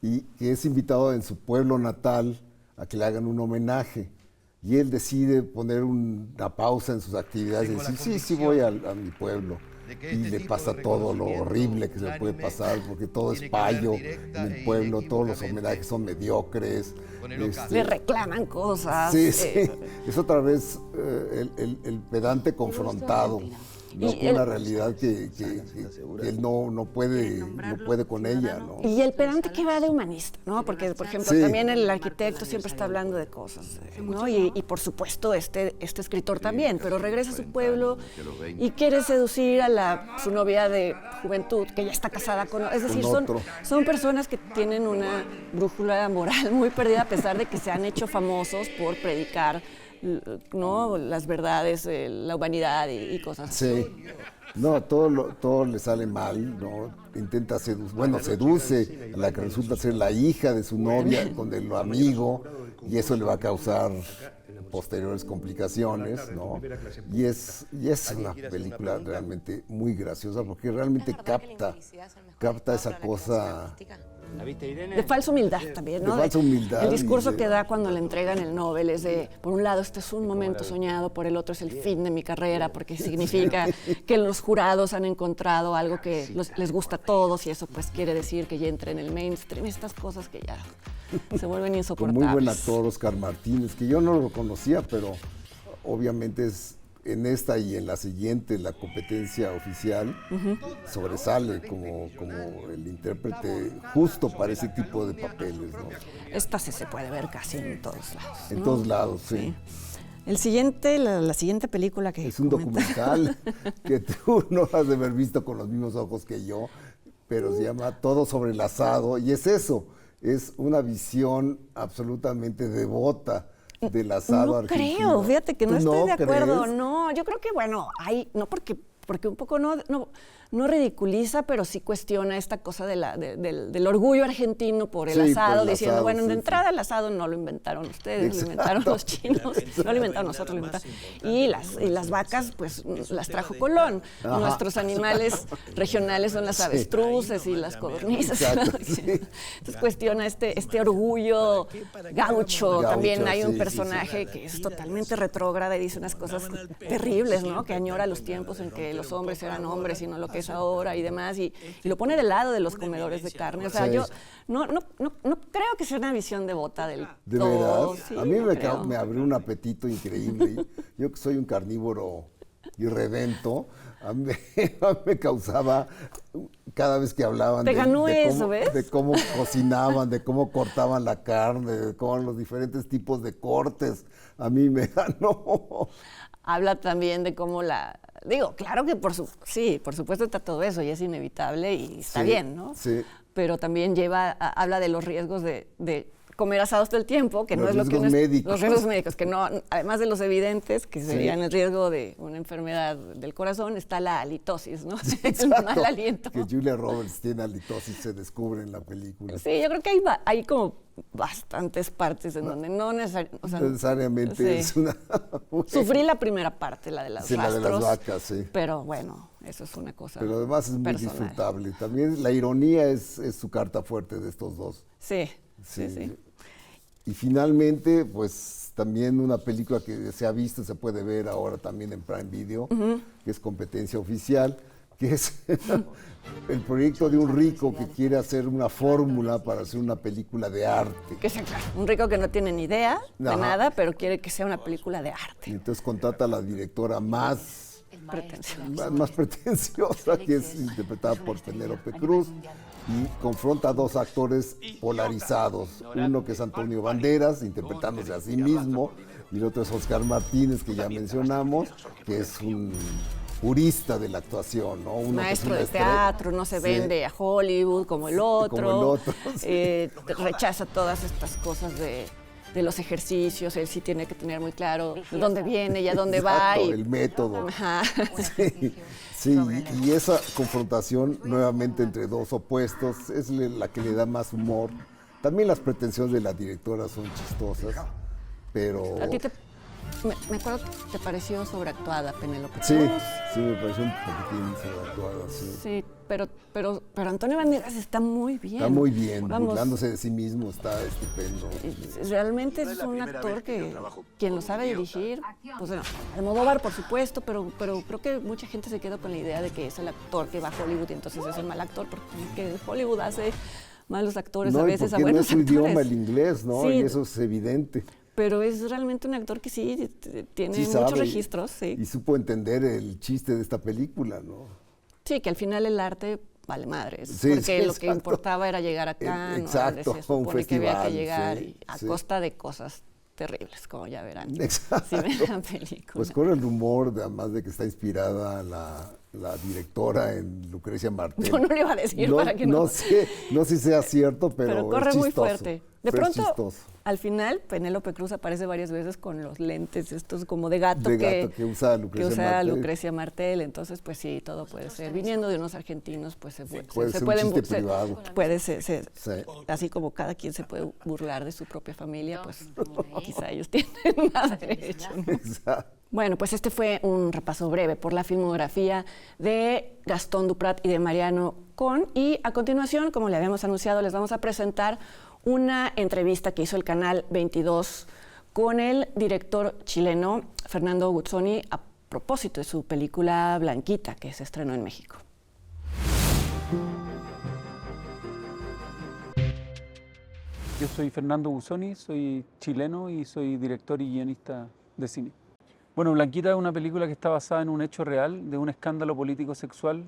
y que es invitado en su pueblo natal a que le hagan un homenaje. Y él decide poner una pausa en sus actividades y decir, sí, voy a mi pueblo. Y le pasa todo lo horrible que se le puede pasar, porque todo es payo en el pueblo, todos los homenajes son mediocres. Le reclaman cosas. Sí, sí. Es otra vez el pedante confrontado, ¿no? Con una realidad que él no puede con ella, ¿no? Y el pedante que va de humanista, ¿no? Porque, por ejemplo, Sí. también el arquitecto siempre está hablando de cosas, ¿no? Y por supuesto, este escritor también, pero regresa a su pueblo y quiere seducir a su novia de juventud, que ya está casada con... Es decir, son personas que tienen una brújula moral muy perdida, a pesar de que se han hecho famosos por predicar, ¿no? Las verdades, la humanidad y cosas así. Sí. No, todo le sale mal, ¿no? Intenta seduce a la que resulta ser la hija de su novia con el amigo, y eso le va a causar posteriores complicaciones, ¿no? Y es una película realmente muy graciosa porque realmente capta esa cosa De falsa humildad también, ¿no? De falsa humildad. El discurso que da cuando le entregan el Nobel es de, por un lado, este es un momento soñado, por el otro es el fin de mi carrera, porque significa que los jurados han encontrado algo que les gusta a todos y eso pues quiere decir que ya entra en el mainstream, estas cosas que ya se vuelven Con insoportables. muy buen actor, Oscar Martínez, que yo no lo conocía, pero obviamente en esta y en la siguiente, la competencia oficial, sobresale como el intérprete justo para ese tipo de papeles, ¿no? Esta se puede ver casi en todos lados, ¿no? En todos lados, sí. El siguiente, la siguiente película que es un documental que tú no has de haber visto con los mismos ojos que yo, pero se llama Todo sobre el asado, y es eso, es una visión absolutamente devota del asado argentino. No creo, fíjate que no estoy de acuerdo. ¿Crees? No, yo creo que, bueno, no porque un poco no ridiculiza, pero sí cuestiona esta cosa del orgullo argentino por el asado, diciendo, bueno, de entrada el asado no lo inventaron ustedes, lo inventaron los chinos, no lo inventaron nosotros, lo inventaron. Y las vacas, pues, las trajo Colón. Ajá. Nuestros animales regionales son las avestruces y las codornices. Exacto, ¿no? sí. Entonces cuestiona este orgullo gaucho. También hay un sí, personaje que es totalmente retrógrada y dice unas cosas terribles, ¿no? Que añora los tiempos en que los hombres eran hombres y no lo que es ahora y demás, y lo pone del lado de los comedores de carne. O sea, yo no creo que sea una visión devota del ¿De todo. veras? Sí, a mí creo. me abrió un apetito increíble. Yo que soy un carnívoro irredento, a mí me causaba, cada vez que hablaban Te ganó eso, ¿ves? de cómo cocinaban, de cómo cortaban la carne, de cómo los diferentes tipos de cortes, a mí me ganó. Habla también de cómo claro que por supuesto está todo eso y es inevitable y está bien, ¿no? Sí. Pero también habla de los riesgos de comer asados todo el tiempo, que Los no es lo que riesgos médicos. los riesgos médicos, que no, además de los evidentes, que serían el riesgo de una enfermedad del corazón, está la halitosis, ¿no? El mal aliento. Que Julia Roberts tiene halitosis, se descubre en la película. Sí, yo creo que hay como bastantes partes en donde no necesariamente sí. es una... Sufrí la primera parte, la de las la de las rastros, vacas, sí. pero bueno, eso es una cosa Pero además es muy personal. disfrutable. También la ironía es su carta fuerte de estos dos. Sí. Y finalmente, pues también una película que se ha visto, se puede ver ahora también en Prime Video, que es Competencia Oficial, que es el proyecto de un rico que quiere hacer una fórmula para hacer una película de arte. Que sea claro, un rico que no tiene ni idea de Ajá. nada, pero quiere que sea una película de Y arte. entonces contrata a la directora más Pretencioso. pretenciosa, que es interpretada por Penélope Cruz, y confronta a dos actores polarizados. Uno que es Antonio Banderas, interpretándose a sí mismo, y el otro es Oscar Martínez, que ya mencionamos, que es un purista de la actuación, ¿no? Uno que es Maestro una de estrella. teatro, no se Sí. vende a Hollywood como el otro. Como el otro, sí. Rechaza todas estas cosas de los ejercicios. Él sí tiene que tener muy claro de dónde viene y a dónde va. Exacto, Y, el método. ajá. Sí, y esa confrontación nuevamente entre dos opuestos es la que le da más humor. También las pretensiones de la directora son chistosas, pero... ¿A ti me acuerdo que te pareció sobreactuada Penélope Cruz? Sí, sí, me pareció un poquitín sobreactuada, sí. Sí, pero Antonio Banderas está muy bien. Está muy bien, Vamos, burlándose de sí mismo, está estupendo. realmente es un actor que quien lo sabe dirigir, pues bueno, Almodóvar por supuesto, pero creo que mucha gente se quedó con la idea de que es el actor que va a Hollywood y entonces es el mal actor, porque Hollywood hace malos actores No, a y veces a porque no buenos es su actores. idioma el inglés, ¿no? Sí, Y eso es evidente. pero es realmente un actor que sí tiene Sí muchos sabe, registros, sí. Y supo entender el chiste de esta película, ¿no? Sí, que al final el arte vale madres, Sí, porque sí, lo que exacto. importaba era llegar acá, ¿no? Exacto, Donde se un supone que había que festival, llegar sí, y a sí. costa de cosas terribles, como ya verán. Exacto. Si ven la película. Pues corre el rumor, además de que está inspirada la directora en Lucrecia Martel. Yo no le iba a decir no, para que no sé si sea cierto, pero corre es muy chistoso, fuerte. De pero es pronto, chistoso. al final, Penélope Cruz aparece varias veces con los lentes estos como de gato, De gato que usa Lucrecia Martel. Entonces, pues sí, todo puede ser. Viniendo de unos argentinos, pues se Puede ser un pueden chiste privado. Sí. Así como cada quien se puede burlar de su propia familia, pues quizá ellos tienen más derecho, ¿no? Exacto. Bueno, pues este fue un repaso breve por la filmografía de Gastón Duprat y de Mariano Con. Y a continuación, como le habíamos anunciado, les vamos a presentar una entrevista que hizo el Canal 22 con el director chileno Fernando Guzzoni a propósito de su película Blanquita, que se estrenó en México. Yo soy Fernando Guzzoni, soy chileno y soy director y guionista de cine. Bueno, Blanquita es una película que está basada en un hecho real de un escándalo político sexual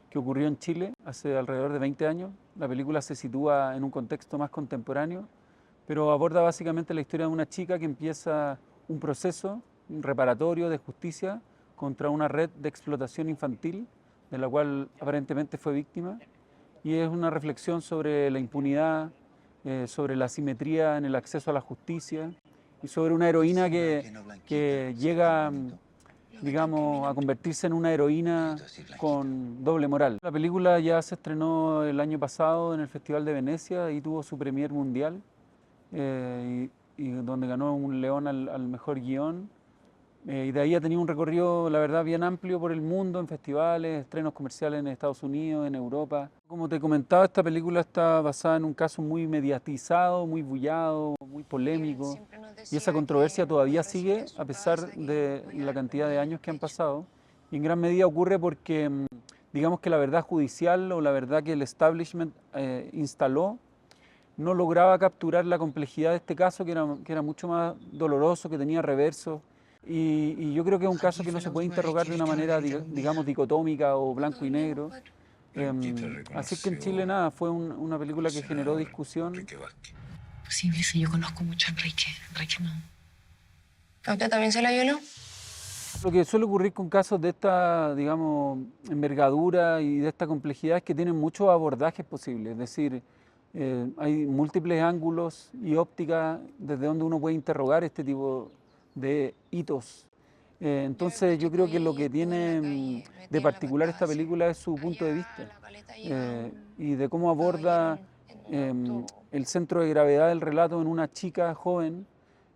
que ocurrió en Chile hace alrededor de 20 años. La película se sitúa en un contexto más contemporáneo, pero aborda básicamente la historia de una chica que empieza un proceso reparatorio de justicia contra una red de explotación infantil, de la cual aparentemente fue víctima, y es una reflexión sobre la impunidad, sobre la asimetría en el acceso a la justicia, y sobre una heroína que llega, digamos, a convertirse en una heroína con doble moral. La película ya se estrenó el año pasado en el Festival de Venecia y tuvo su premier mundial, y donde ganó un León al mejor guión. Y de ahí ha tenido un recorrido, la verdad, bien amplio por el mundo, en festivales, estrenos comerciales en Estados Unidos, en Europa. Como te comentaba, esta película está basada en un caso muy mediatizado, muy bullado, muy polémico. Y esa controversia todavía sigue a pesar de la cantidad de años que han pasado. Y en gran medida ocurre porque, digamos que la verdad judicial o la verdad que el establishment instaló no lograba capturar la complejidad de este caso, que era mucho más doloroso, que tenía reversos. Y yo creo que es un caso que no se puede interrogar de una manera, digamos, dicotómica o blanco y negro. Así que en Chile nada, fue una película que generó discusión. Posible, si yo conozco mucho a Enrique. Enrique no. ¿A usted también se la violó? Lo que suele ocurrir con casos de esta, digamos, envergadura y de esta complejidad es que tienen muchos abordajes posibles. Es decir, hay múltiples ángulos y ópticas desde donde uno puede interrogar este tipo de hitos. Entonces yo creo que lo que tiene de particular esta película es su punto de vista y de cómo aborda el centro de gravedad del relato en una chica joven,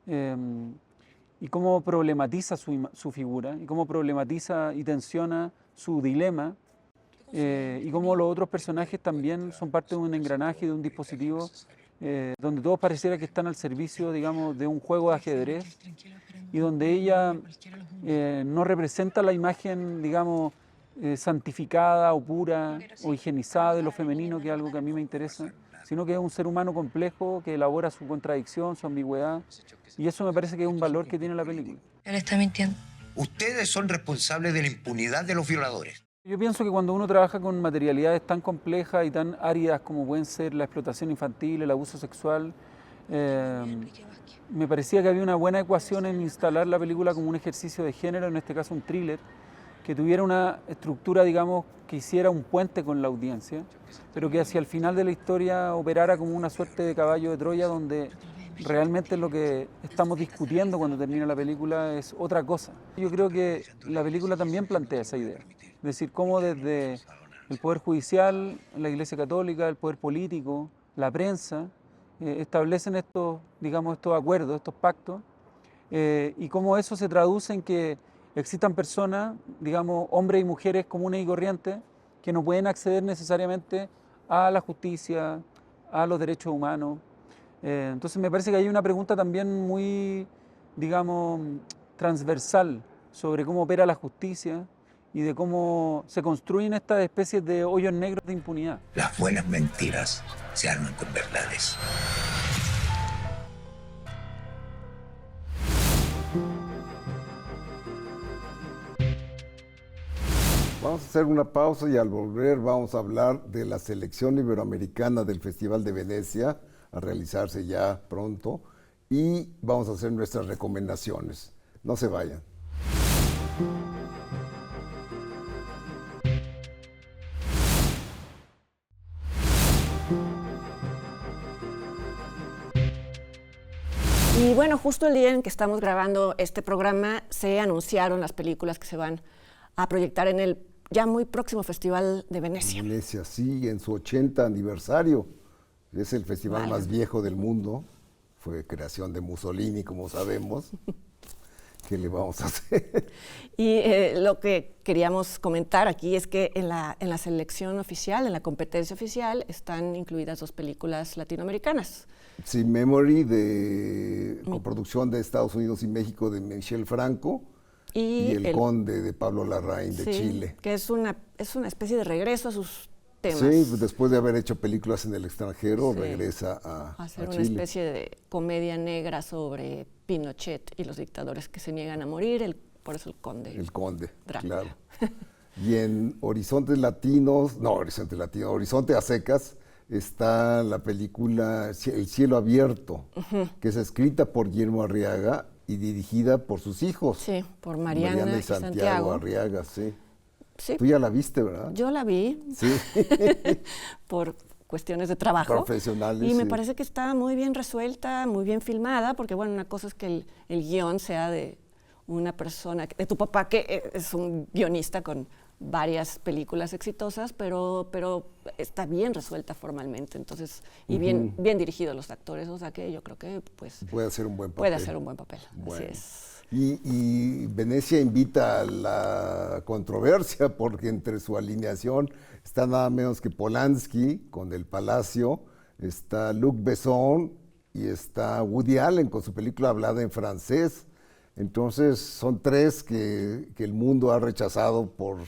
y cómo problematiza su figura y cómo problematiza y tensiona su dilema, y cómo los otros personajes también son parte de un engranaje, de un dispositivo donde todos pareciera que están al servicio, digamos, de un juego de ajedrez, y donde ella no representa la imagen, digamos, santificada o pura o higienizada de lo femenino, que es algo que a mí me interesa, sino que es un ser humano complejo que elabora su contradicción, su ambigüedad, y eso me parece que es un valor que tiene la película. Él está mintiendo. Ustedes son responsables de la impunidad de los violadores. Yo pienso que cuando uno trabaja con materialidades tan complejas y tan áridas como pueden ser la explotación infantil, el abuso sexual, me parecía que había una buena ecuación en instalar la película como un ejercicio de género, en este caso un thriller, que tuviera una estructura, digamos, que hiciera un puente con la audiencia, pero que hacia el final de la historia operara como una suerte de caballo de Troya, donde realmente lo que estamos discutiendo cuando termina la película es otra cosa. Yo creo que la película también plantea esa idea, es decir, cómo desde el Poder Judicial, la Iglesia Católica, el Poder Político, la prensa, establecen estos, digamos, estos acuerdos, estos pactos, y cómo eso se traduce en que existan personas, digamos, hombres y mujeres comunes y corrientes, que no pueden acceder necesariamente a la justicia, a los derechos humanos. Entonces me parece que hay una pregunta también muy, digamos, transversal sobre cómo opera la justicia y de cómo se construyen estas especies de hoyos negros de impunidad. Las buenas mentiras se arman con verdades. Vamos a hacer una pausa y al volver vamos a hablar de la selección iberoamericana del Festival de Venecia, a realizarse ya pronto, y vamos a hacer nuestras recomendaciones. No se vayan. Y bueno, justo el día en que estamos grabando este programa se anunciaron las películas que se van a proyectar en el ya muy próximo Festival de Venecia. Venecia, sí, en su 80 aniversario. Es el festival Vale. más viejo del mundo. Fue creación de Mussolini, como sabemos. ¿Qué le vamos a hacer? Y lo que queríamos comentar aquí es que en la selección oficial, en la competencia oficial, están incluidas 2 películas latinoamericanas. Sí, Memory, de coproducción de Estados Unidos y México, de Michel Franco, y El Conde, de Pablo Larraín, de sí, Chile. Que es una especie de regreso a sus temas. Sí, después de haber hecho películas en el extranjero, Sí. regresa a hacer una Chile. especie de comedia negra sobre Pinochet y los dictadores que se niegan a morir, por eso El Conde. El Conde, Drácula. claro. Y en Horizonte a secas, está la película El cielo abierto, que es escrita por Guillermo Arriaga y dirigida por sus hijos. Sí, por Mariana y Santiago Arriaga, sí. Sí, Tú ya la viste, ¿verdad? yo la vi Sí. por cuestiones de trabajo. Profesionales, Y me sí. parece que está muy bien resuelta, muy bien filmada, porque bueno, una cosa es que el guión sea de una persona, de tu papá, que es un guionista con varias películas exitosas, pero está bien resuelta formalmente, entonces, y bien dirigidos los actores, o sea que yo creo que pues Puede hacer un buen papel. puede hacer un buen papel, Bueno. así es. Y Venecia invita a la controversia porque entre su alineación está nada menos que Polanski con El Palacio, está Luc Besson y está Woody Allen con su película hablada en francés. Entonces son 3 que el mundo ha rechazado por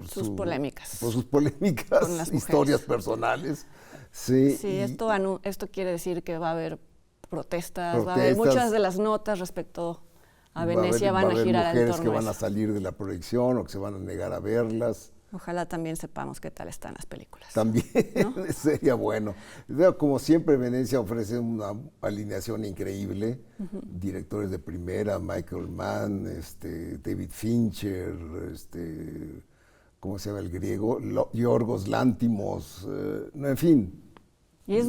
Sus polémicas. Por sus polémicas, Con las historias mujeres. personales. Sí, Sí, y- esto quiere decir que va a haber protestas, va a haber muchas de las notas respecto a Venecia va a van a haber girar mujeres en que torno van a a eso. salir de la proyección o que se van a negar a verlas. Ojalá también sepamos qué tal están las películas. También ¿No? sería bueno. Como siempre, Venecia ofrece una alineación increíble. Directores de primera, Michael Mann, David Fincher, ¿cómo se llama el griego? Yorgos Lántimos, en fin. Y es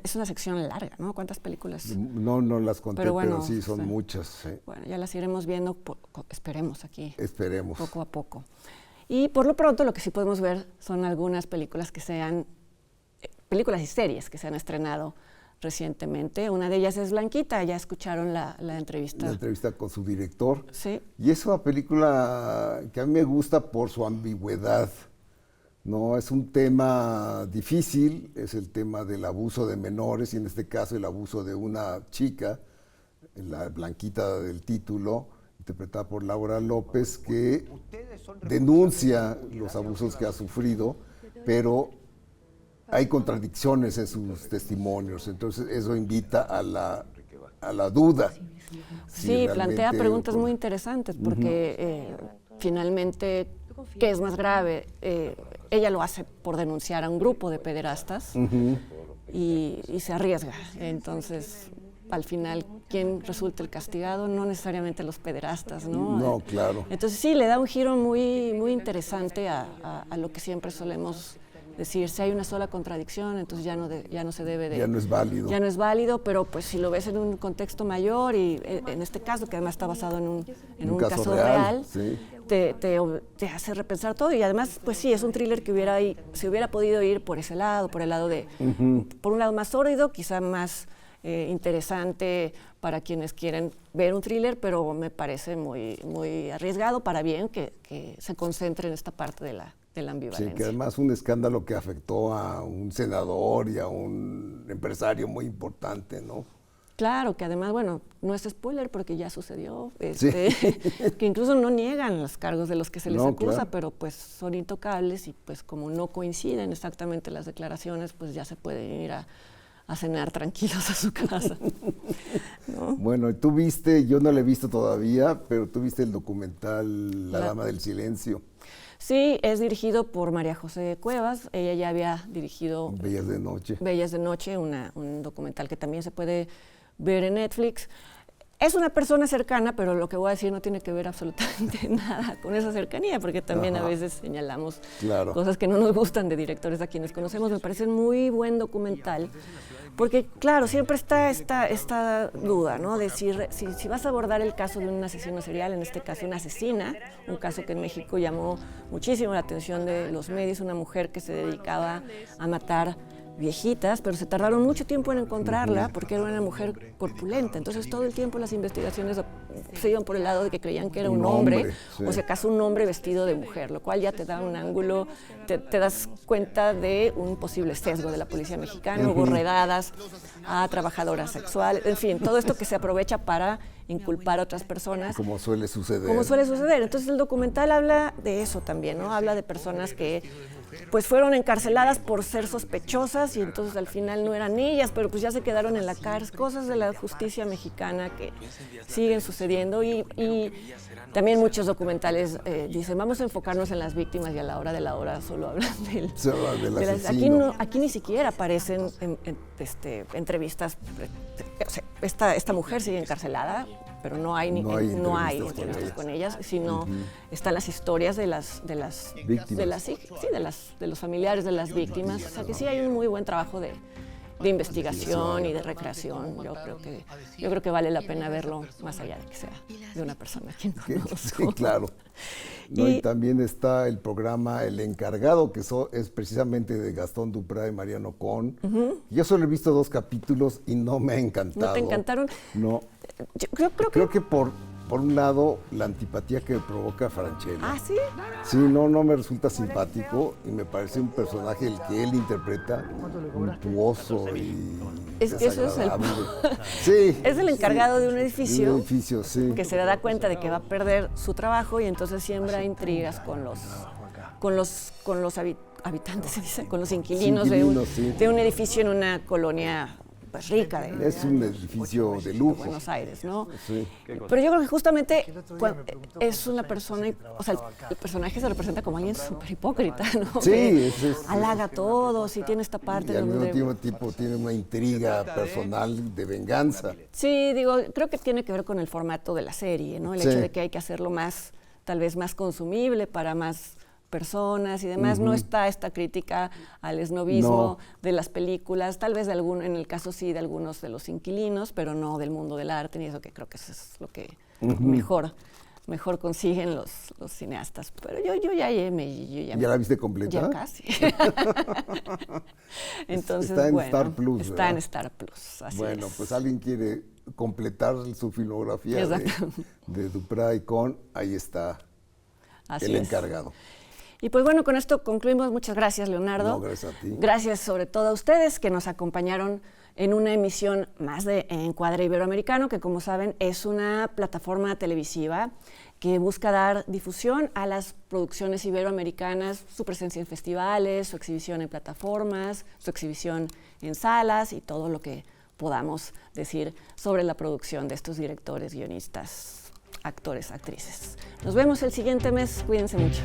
es una sección larga, ¿no? ¿Cuántas películas? No las conté, Pero pero, bueno, sí, son sí. muchas. Sí. Bueno, ya las iremos viendo, esperemos aquí, Esperemos. poco a poco. Y por lo pronto lo que sí podemos ver son algunas películas que películas y series que se han estrenado recientemente. Una de ellas es Blanquita, ya escucharon la entrevista. La entrevista con su director. Sí. Y es una película que a mí me gusta por su ambigüedad. No, es un tema difícil, es el tema del abuso de menores y en este caso el abuso de una chica, la Blanquita del título, interpretada por Laura López, que denuncia los abusos que ha sufrido, pero hay contradicciones en sus testimonios, entonces eso invita a la duda. Sí, plantea preguntas muy interesantes, porque finalmente, ¿qué es más grave? Ella lo hace por denunciar a un grupo de pederastas y se arriesga. Entonces, al final, ¿quién resulta el castigado? No necesariamente los pederastas, ¿no? No, claro. Entonces sí, le da un giro muy, muy interesante a lo que siempre solemos decir. Si hay una sola contradicción, entonces ya no se debe de... Ya no es válido. Ya no es válido, pero pues si lo ves en un contexto mayor y en este caso, que además está basado en un caso real, sí. te hace repensar todo. Y además, pues sí, es un thriller que se hubiera podido ir por ese lado, por el lado de... Por un lado más sórdido, quizá más... interesante para quienes quieren ver un thriller, pero me parece muy, muy arriesgado para bien que se concentre en esta parte de la ambivalencia. Sí, que además un escándalo que afectó a un senador y a un empresario muy importante, ¿no? Claro, que además, bueno, no es spoiler porque ya sucedió, Sí. que incluso no niegan los cargos de los que se les acusa, claro. Pero pues son intocables y pues como no coinciden exactamente las declaraciones, pues ya se pueden ir a cenar tranquilos a su casa, ¿no? Bueno, tú viste, yo no lo he visto todavía, pero tú viste el documental La Dama del Silencio. Sí, es dirigido por María José Cuevas. Ella ya había dirigido Bellas de Noche. Bellas de Noche, un documental que también se puede ver en Netflix. Es una persona cercana, pero lo que voy a decir no tiene que ver absolutamente nada con esa cercanía, porque también a veces señalamos cosas que no nos gustan de directores a quienes conocemos. Me parece un muy buen documental, porque claro, siempre está esta duda, ¿no? De si vas a abordar el caso de un asesino serial, en este caso una asesina, un caso que en México llamó muchísimo la atención de los medios, una mujer que se dedicaba a matar viejitas, pero se tardaron mucho tiempo en encontrarla porque era una mujer corpulenta. Entonces todo el tiempo las investigaciones se iban por el lado de que creían que era un hombre sí. O si acaso un hombre vestido de mujer, lo cual ya te da un ángulo, te das cuenta de un posible sesgo de la policía mexicana. Hubo redadas a trabajadoras sexuales, en fin, todo esto que se aprovecha para inculpar a otras personas. Como suele suceder. Como suele suceder. Entonces el documental habla de eso también, ¿no? Habla de personas que pues fueron encarceladas por ser sospechosas y entonces al final no eran ellas, pero pues ya se quedaron en la cárcel, cosas de la justicia mexicana que siguen sucediendo y también muchos documentales dicen vamos a enfocarnos en las víctimas y a la hora solo hablan del asesino. Aquí ni siquiera aparecen entrevistas, o sea, esta mujer sigue encarcelada, pero no hay entrevistas con ellas, sino están las historias de las víctimas, de los familiares de las víctimas. O sea que sí hay un muy buen trabajo de investigación y de recreación. Yo creo que vale la pena verlo más allá de que sea de una persona que no conozco. Sí, claro. No, y también está el programa El Encargado, que es precisamente de Gastón Duprat y Mariano Con. Yo solo he visto 2 capítulos y no me ha encantado. ¿No te encantaron? No. Creo que por un lado, la antipatía que provoca Franchella. ¿Ah, sí? Sí, no me resulta simpático y me parece un personaje el que él interpreta untuoso y es que eso es sí, es el encargado de un edificio, sí. Que se da cuenta de que va a perder su trabajo y entonces siembra intrigas con los habitantes, se dice, con los inquilinos de un edificio en una colonia pues rica. Es un edificio de lujo. Buenos Aires, ¿no? Sí. Pero yo creo que justamente es una persona, o sea, el personaje se representa como alguien súper hipócrita, ¿no? Sí, halaga a todos y tiene esta parte. Y al mismo tiempo tiene una intriga personal de venganza. Sí, creo que tiene que ver con el formato de la serie, ¿no? El hecho de que hay que hacerlo tal vez más consumible para más personas y demás. No está esta crítica al esnobismo de las películas, tal vez en el caso sí de algunos de los inquilinos, pero no del mundo del arte, ni eso, que creo que eso es lo que mejor consiguen los cineastas. Pero yo ya ¿Ya la viste completa? Ya casi. Entonces, está en Star Plus, está ¿verdad? En Star Plus, así Bueno, es. pues alguien quiere completar su filmografía de Duprat y Con, ahí está El Encargado. Y pues bueno, con esto concluimos. Muchas gracias, Leonardo. No, gracias a ti. Gracias sobre todo a ustedes que nos acompañaron en una emisión más de Encuadre Iberoamericano, que como saben es una plataforma televisiva que busca dar difusión a las producciones iberoamericanas, su presencia en festivales, su exhibición en plataformas, su exhibición en salas y todo lo que podamos decir sobre la producción de estos directores, guionistas, actores, actrices. Nos vemos el siguiente mes, cuídense mucho.